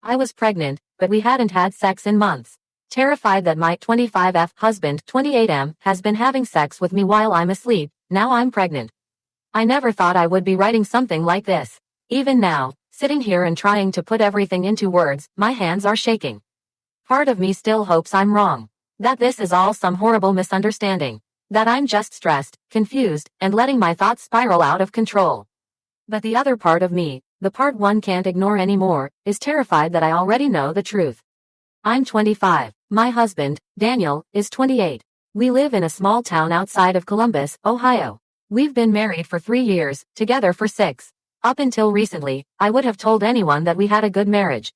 I was pregnant, but we hadn't had sex in months. Terrified that my 25F husband 28M has been having sex with me while I'm asleep, now I'm pregnant. I never thought I would be writing something like this. Even now, sitting here and trying to put everything into words, my hands are shaking. Part of me still hopes I'm wrong. That this is all some horrible misunderstanding. That I'm just stressed, confused, and letting my thoughts spiral out of control. But the other part of me, the part one can't ignore anymore, is terrified that I already know the truth. I'm 25. My husband, Daniel, is 28. We live in a small town outside of Columbus, Ohio. We've been married for 3 years, together for 6. Up until recently, I would have told anyone that we had a good marriage.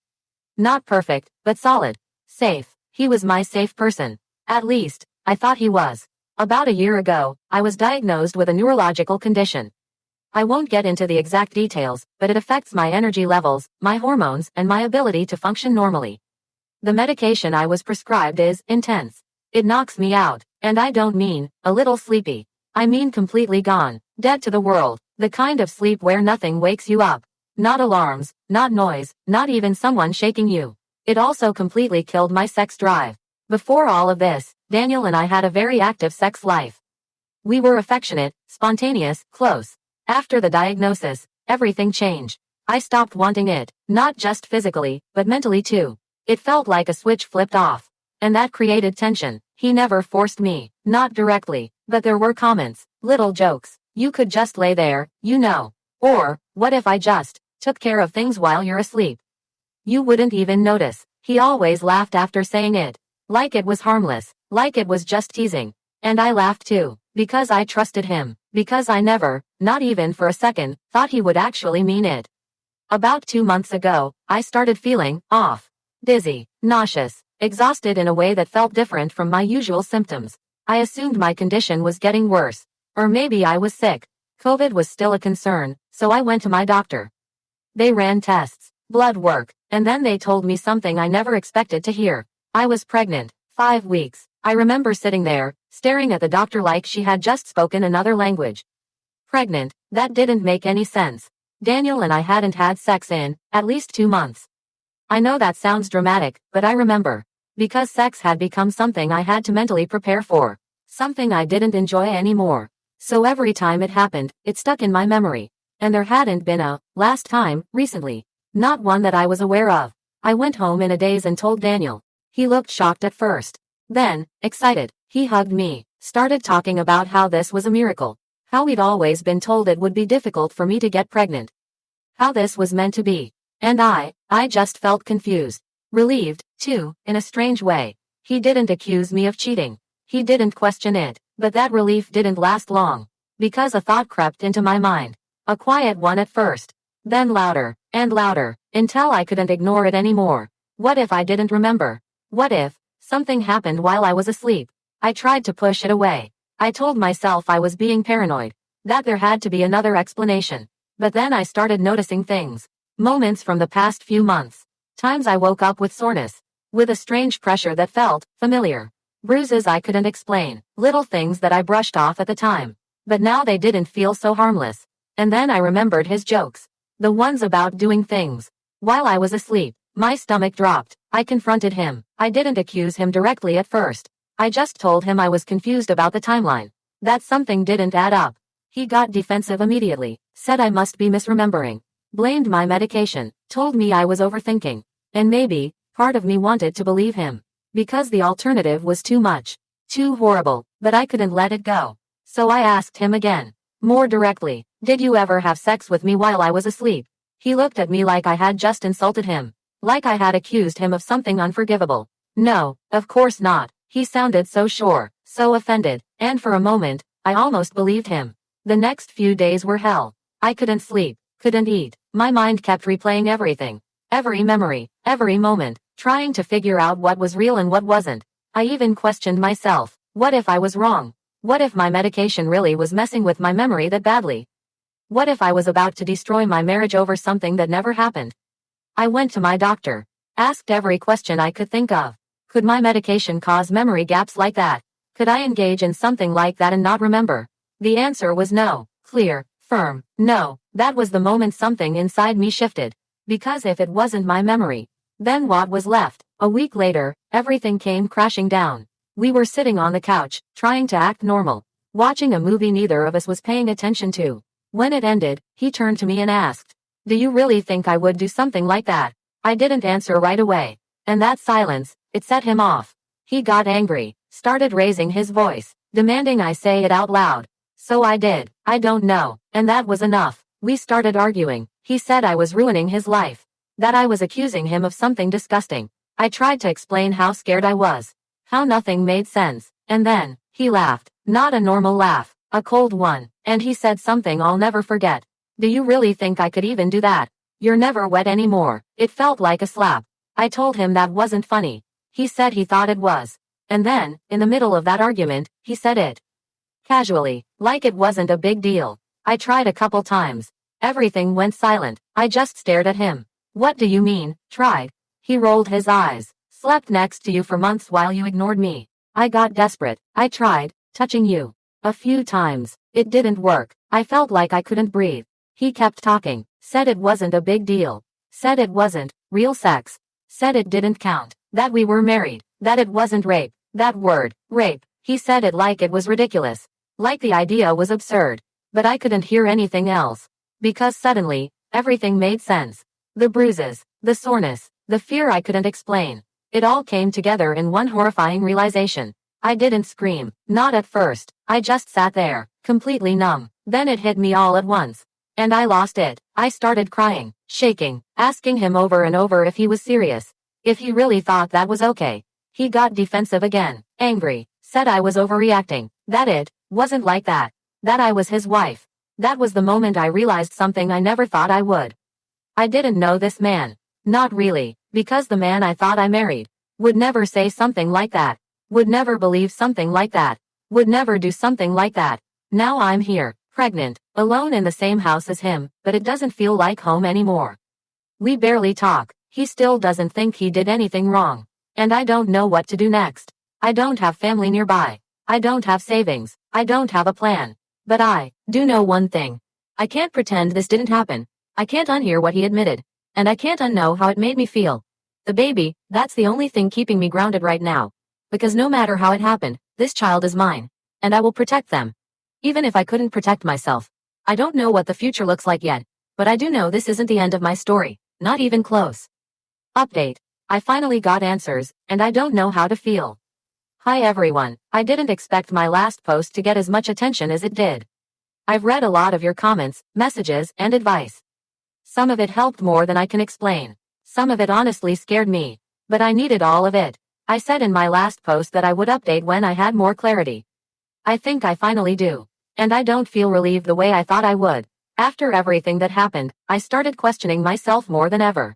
Not perfect, but solid. Safe. He was my safe person. At least, I thought he was. About a year ago, I was diagnosed with a neurological condition. I won't get into the exact details, but it affects my energy levels, my hormones, and my ability to function normally. The medication I was prescribed is intense. It knocks me out, and I don't mean a little sleepy. I mean completely gone, dead to the world, the kind of sleep where nothing wakes you up. Not alarms, not noise, not even someone shaking you. It also completely killed my sex drive. Before all of this, Daniel and I had a very active sex life. We were affectionate, spontaneous, close. After the diagnosis, everything changed. I stopped wanting it, not just physically, but mentally too. It felt like a switch flipped off. And that created tension. He never forced me, not directly, but there were comments, little jokes. You could just lay there, you know. Or, what if I just took care of things while you're asleep? You wouldn't even notice. He always laughed after saying it. Like it was harmless, like it was just teasing. And I laughed too, because I trusted him, because I never, not even for a second, thought he would actually mean it. About 2 months ago, I started feeling off. Dizzy, nauseous, exhausted in a way that felt different from my usual symptoms. I assumed my condition was getting worse. Or maybe I was sick. COVID was still a concern, so I went to my doctor. They ran tests, blood work, and then they told me something I never expected to hear. I was pregnant, 5 weeks. I remember sitting there, staring at the doctor like she had just spoken another language. Pregnant, that didn't make any sense. Daniel and I hadn't had sex in, at least 2 months. I know that sounds dramatic, but I remember. Because sex had become something I had to mentally prepare for. Something I didn't enjoy anymore. So every time it happened, it stuck in my memory. And there hadn't been a last time recently. Not one that I was aware of. I went home in a daze and told Daniel. He looked shocked at first. Then, excited, he hugged me, started talking about how this was a miracle. How we'd always been told it would be difficult for me to get pregnant. How this was meant to be. And I just felt confused. Relieved, too, in a strange way. He didn't accuse me of cheating. He didn't question it, but that relief didn't last long. Because a thought crept into my mind. A quiet one at first. Then louder, and louder, until I couldn't ignore it anymore. What if I didn't remember? What if something happened while I was asleep? I tried to push it away. I told myself I was being paranoid. That there had to be another explanation. But then I started noticing things. Moments from the past few months. Times I woke up with soreness. With a strange pressure that felt familiar. Bruises I couldn't explain. Little things that I brushed off at the time. But now they didn't feel so harmless. And then I remembered his jokes. The ones about doing things. While I was asleep, my stomach dropped. I confronted him. I didn't accuse him directly at first. I just told him I was confused about the timeline. That something didn't add up. He got defensive immediately. Said I must be misremembering. Blamed my medication. Told me I was overthinking. And maybe, part of me wanted to believe him. Because the alternative was too much. Too horrible, but I couldn't let it go. So I asked him again. More directly, did you ever have sex with me while I was asleep? He looked at me like I had just insulted him. Like I had accused him of something unforgivable. No, of course not. He sounded so sure, so offended, and for a moment, I almost believed him. The next few days were hell. I couldn't sleep, couldn't eat. My mind kept replaying everything. Every memory, every moment, trying to figure out what was real and what wasn't. I even questioned myself. What if I was wrong? What if my medication really was messing with my memory that badly? What if I was about to destroy my marriage over something that never happened? I went to my doctor. Asked every question I could think of. Could my medication cause memory gaps like that? Could I engage in something like that and not remember? The answer was no. Clear, firm, no. That was the moment something inside me shifted. Because if it wasn't my memory, Then what was left? A week later, everything came crashing down. We were sitting on the couch, trying to act normal, watching a movie neither of us was paying attention to. When it ended, he turned to me and asked, "Do you really think I would do something like that?" I didn't answer right away. And that silence, it set him off. He got angry, started raising his voice, demanding I say it out loud. So I did. I don't know. And that was enough. We started arguing. He said I was ruining his life, that I was accusing him of something disgusting. I tried to explain how scared I was, how nothing made sense, and then, he laughed. Not a normal laugh, a cold one, and he said something I'll never forget. "Do you really think I could even do that? You're never wet anymore." It felt like a slap. I told him that wasn't funny. He said he thought it was. And then, in the middle of that argument, he said it casually, like it wasn't a big deal. I tried a couple times. Everything went silent. I just stared at him. "What do you mean, tried?" He rolled his eyes. "Slept next to you for months while you ignored me. I got desperate. I tried touching you a few times. It didn't work. I felt like I couldn't breathe." He kept talking, said it wasn't a big deal, said it wasn't real sex, said it didn't count, that we were married, that it wasn't rape. That word, rape, he said it like it was ridiculous, like the idea was absurd. But I couldn't hear anything else, because suddenly, everything made sense. The bruises, the soreness, the fear I couldn't explain. It all came together in one horrifying realization. I didn't scream, not at first. I just sat there, completely numb. Then it hit me all at once. And I lost it. I started crying, shaking, asking him over and over if he was serious, if he really thought that was okay. He got defensive again, angry, said I was overreacting, that it wasn't like that, that I was his wife. That was the moment I realized something I never thought I would. I didn't know this man. Not really, because the man I thought I married would never say something like that, would never believe something like that, would never do something like that. Now I'm here, pregnant, alone in the same house as him, but it doesn't feel like home anymore. We barely talk. He still doesn't think he did anything wrong. And I don't know what to do next. I don't have family nearby. I don't have savings. I don't have a plan. But I do know one thing. I can't pretend this didn't happen. I can't unhear what he admitted. And I can't unknow how it made me feel. The baby, that's the only thing keeping me grounded right now. Because no matter how it happened, this child is mine. And I will protect them. Even if I couldn't protect myself. I don't know what the future looks like yet. But I do know this isn't the end of my story. Not even close. Update. I finally got answers, and I don't know how to feel. Hi everyone. I didn't expect my last post to get as much attention as it did. I've read a lot of your comments, messages, and advice. Some of it helped more than I can explain. Some of it honestly scared me. But I needed all of it. I said in my last post that I would update when I had more clarity. I think I finally do. And I don't feel relieved the way I thought I would. After everything that happened, I started questioning myself more than ever.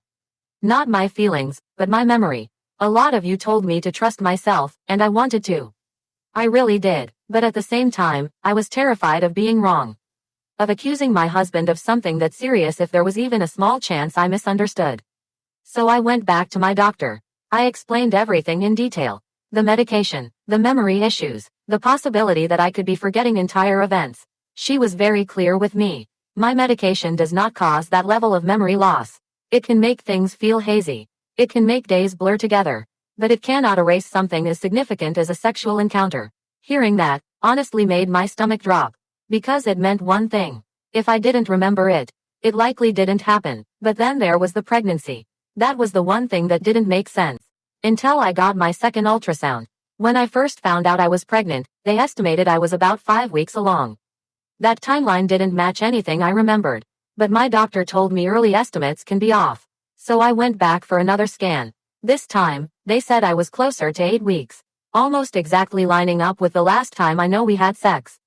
Not my feelings, but my memory. A lot of you told me to trust myself, and I wanted to. I really did, but at the same time, I was terrified of being wrong. Of accusing my husband of something that's serious if there was even a small chance I misunderstood. So I went back to my doctor. I explained everything in detail. The medication, the memory issues, the possibility that I could be forgetting entire events. She was very clear with me. My medication does not cause that level of memory loss. It can make things feel hazy. It can make days blur together. But it cannot erase something as significant as a sexual encounter. Hearing that, honestly made my stomach drop. Because it meant one thing. If I didn't remember it, it likely didn't happen. But then there was the pregnancy. That was the one thing that didn't make sense. Until I got my second ultrasound. When I first found out I was pregnant, they estimated I was about 5 weeks along. That timeline didn't match anything I remembered. But my doctor told me early estimates can be off. So I went back for another scan. This time, they said I was closer to 8 weeks. Almost exactly lining up with the last time I know we had sex.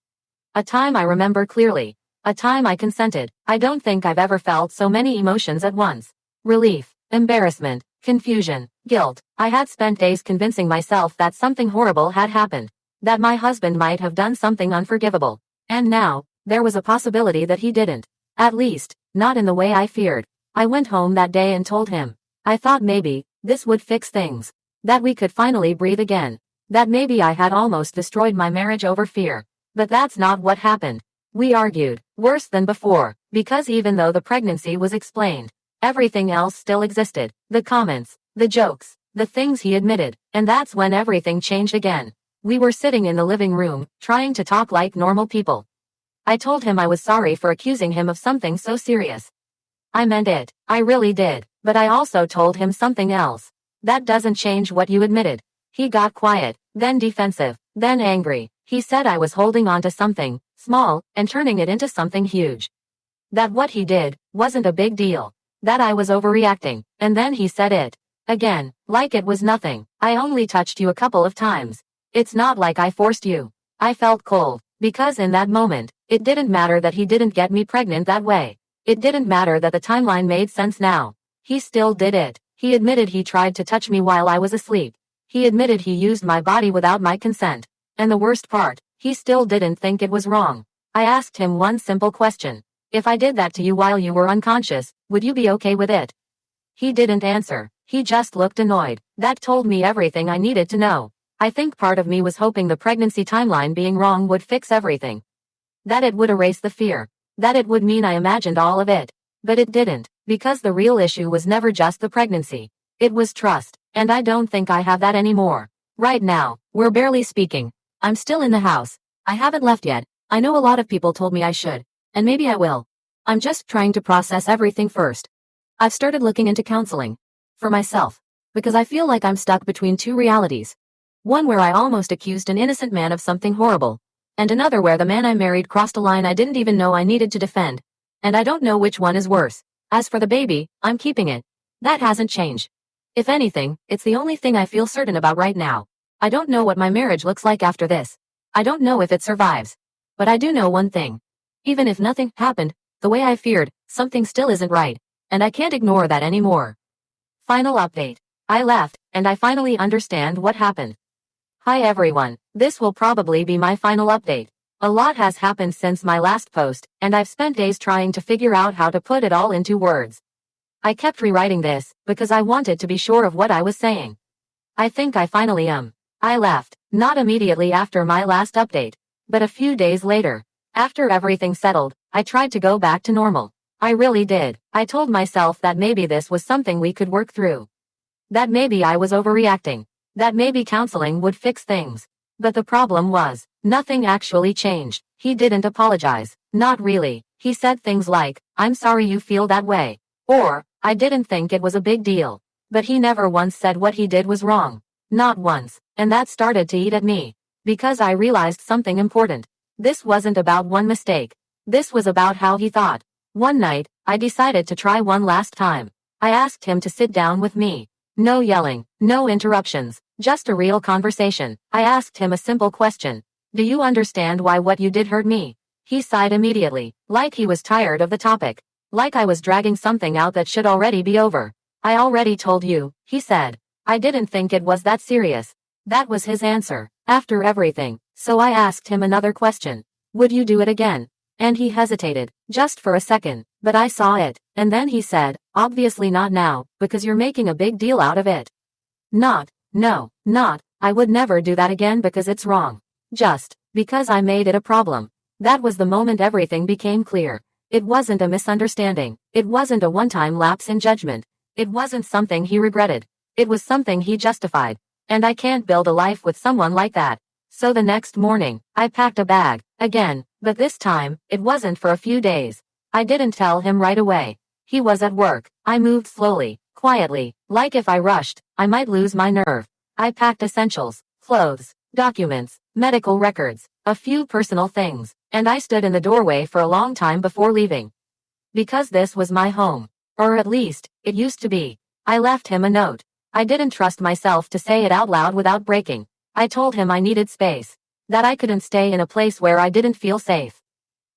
A time I remember clearly. A time I consented. I don't think I've ever felt so many emotions at once. Relief, embarrassment, confusion, guilt. I had spent days convincing myself that something horrible had happened. That my husband might have done something unforgivable. And now, there was a possibility that he didn't. At least, not in the way I feared. I went home that day and told him. I thought maybe, this would fix things. That we could finally breathe again. That maybe I had almost destroyed my marriage over fear. But that's not what happened. We argued, worse than before, because even though the pregnancy was explained, everything else still existed. The comments, the jokes, the things he admitted, and that's when everything changed again. We were sitting in the living room, trying to talk like normal people. I told him I was sorry for accusing him of something so serious. I meant it, I really did, but I also told him something else. That doesn't change what you admitted. He got quiet, then defensive, then angry. He said I was holding on to something small and turning it into something huge. That what he did wasn't a big deal. That I was overreacting, and then he said it again, like it was nothing. I only touched you a couple of times. It's not like I forced you. I felt cold, because in that moment, it didn't matter that he didn't get me pregnant that way. It didn't matter that the timeline made sense now. He still did it. He admitted he tried to touch me while I was asleep. He admitted he used my body without my consent. And the worst part, he still didn't think it was wrong. I asked him one simple question. If I did that to you while you were unconscious, would you be okay with it? He didn't answer. He just looked annoyed. That told me everything I needed to know. I think part of me was hoping the pregnancy timeline being wrong would fix everything. That it would erase the fear. That it would mean I imagined all of it. But it didn't, because the real issue was never just the pregnancy. It was trust, and I don't think I have that anymore. Right now, we're barely speaking. I'm still in the house. I haven't left yet. I know a lot of people told me I should, and maybe I will. I'm just trying to process everything first. I've started looking into counseling. For myself. Because I feel like I'm stuck between two realities. One where I almost accused an innocent man of something horrible. And another where the man I married crossed a line I didn't even know I needed to defend. And I don't know which one is worse. As for the baby, I'm keeping it. That hasn't changed. If anything, it's the only thing I feel certain about right now. I don't know what my marriage looks like after this. I don't know if it survives. But I do know one thing. Even if nothing happened, the way I feared, something still isn't right. And I can't ignore that anymore. Final update. I left, and I finally understand what happened. Hi everyone, this will probably be my final update. A lot has happened since my last post, and I've spent days trying to figure out how to put it all into words. I kept rewriting this, because I wanted to be sure of what I was saying. I think I finally am. I left, not immediately after my last update, but a few days later. After everything settled, I tried to go back to normal. I really did. I told myself that maybe this was something we could work through. That maybe I was overreacting. That maybe counseling would fix things. But the problem was, nothing actually changed. He didn't apologize. Not really. He said things like, I'm sorry you feel that way. Or, I didn't think it was a big deal. But he never once said what he did was wrong. Not once. And that started to eat at me. Because I realized something important. This wasn't about one mistake. This was about how he thought. One night, I decided to try one last time. I asked him to sit down with me. No yelling, no interruptions, just a real conversation. I asked him a simple question. Do you understand why what you did hurt me? He sighed immediately, like he was tired of the topic. Like I was dragging something out that should already be over. I already told you, he said. I didn't think it was that serious. That was his answer, after everything. So I asked him another question. Would you do it again? And he hesitated, just for a second, but I saw it, and then he said, obviously not now, because you're making a big deal out of it. Not, I would never do that again because it's wrong. Just, because I made it a problem. That was the moment everything became clear. It wasn't a misunderstanding. It wasn't a one-time lapse in judgment. It wasn't something he regretted. It was something he justified. And I can't build a life with someone like that. So the next morning, I packed a bag, again, but this time, it wasn't for a few days. I didn't tell him right away. He was at work. I moved slowly, quietly, like if I rushed, I might lose my nerve. I packed essentials, clothes, documents, medical records, a few personal things, and I stood in the doorway for a long time before leaving. Because this was my home. Or at least, it used to be. I left him a note. I didn't trust myself to say it out loud without breaking. I told him I needed space. That I couldn't stay in a place where I didn't feel safe.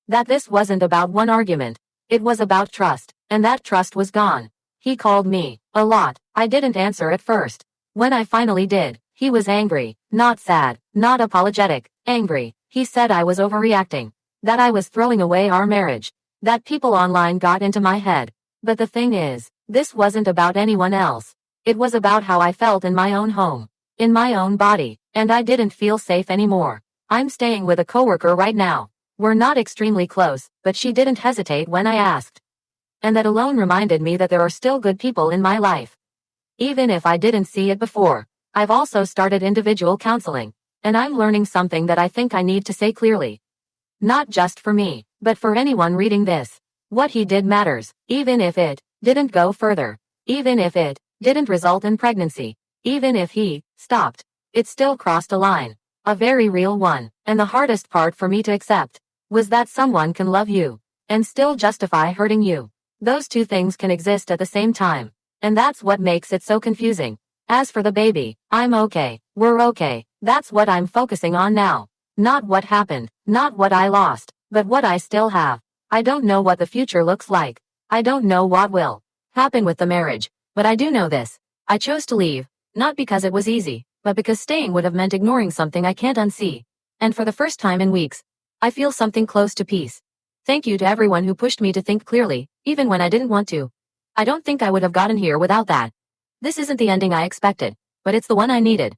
That this wasn't about one argument. It was about trust, and that trust was gone. He called me, a lot. I didn't answer at first. When I finally did, he was angry, not sad, not apologetic, angry. He said I was overreacting. That I was throwing away our marriage. That people online got into my head. But the thing is, this wasn't about anyone else. It was about how I felt in my own home. In my own body. And I didn't feel safe anymore. I'm staying with a coworker right now. We're not extremely close, but she didn't hesitate when I asked. And that alone reminded me that there are still good people in my life. even if I didn't see it before. I've also started individual counseling, and I'm learning something that I think I need to say clearly. Not just for me, but for anyone reading this. What he did matters, even if it didn't go further, even if it didn't result in pregnancy, even if he stopped. It still crossed a line, a very real one, and the hardest part for me to accept was that someone can love you and still justify hurting you. Those two things can exist at the same time, and that's what makes it so confusing. As for the baby, I'm okay, we're okay, that's what I'm focusing on now. Not what happened, not what I lost, but what I still have. I don't know what the future looks like. I don't know what will happen with the marriage, but I do know this. I chose to leave, not because it was easy, but because staying would have meant ignoring something I can't unsee. And for the first time in weeks, I feel something close to peace. Thank you to everyone who pushed me to think clearly, even when I didn't want to. I don't think I would have gotten here without that. This isn't the ending I expected, but it's the one I needed.